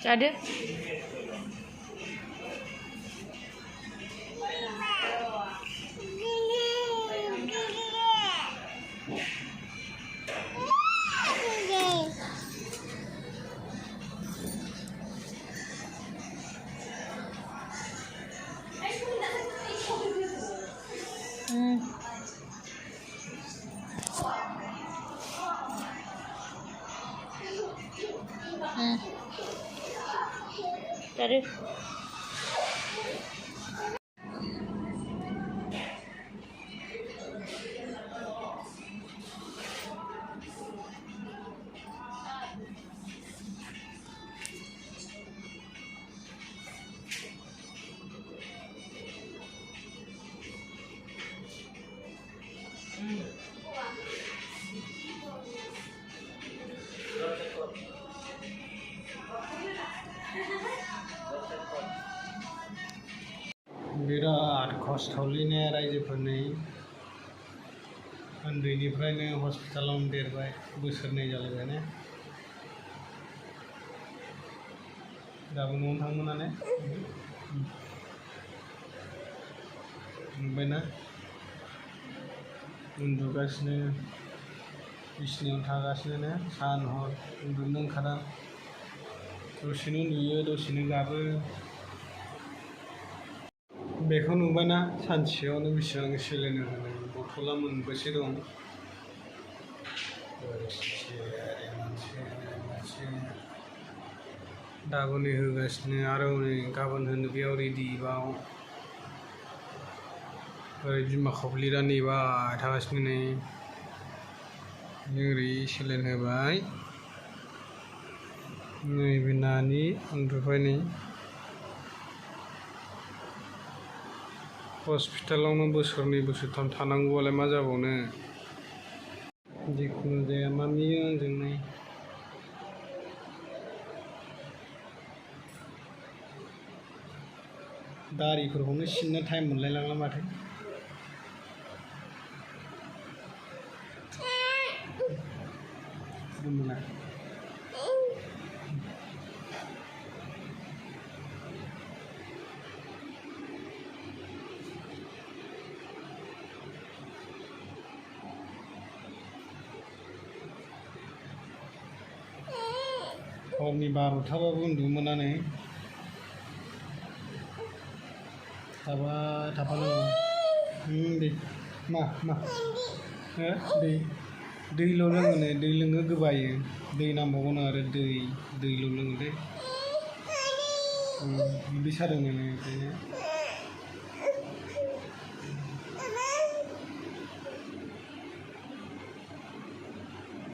जादो जादो बिराद खस्थ'लैने रायजोफोरनि उन्दैनिफ्रायनो हस्पिटालावनो देरबाय बोसोरनै जालायबाय ने दाबो न'आवनो थांनो मोना ने नुबायना उन्दुगासिनो बिसिनायाव थागासिनो ने सान हर उन्दुनो ओंखारा दसेनो उन्दुयो दसेनो गाबो बेखौ नुबायना सानसेयावनो बेसेबां सेलाइन होनाय बथला मोनबेसे दं दाबो नै होगासिनो आरो नै गाबोन होनो बेयाव रेडिबाव ओरै बिमा खफ्लिरा नेबाय थागासिनो नै ओरै सेलाइन होबाय नैबे नानि उन्दुबाय नै हस्पिटालावनो बोसोरनै बोसोरथाम थानांगौआलाय मा जाबावनो जिखुनु जाया मामियो आंजों नै दारिफोरखौनो सिननो टाइम मोनलायलांला माथो मोना हरनि 12थाबाबो उन्दुनो मोना नै थाबानांगौ दे मा दैल' लोङो नै दै लोङो गोबायो दै नांबावगौनो आरो दैल' लोङो दे उदै सादों नै ओंखायनो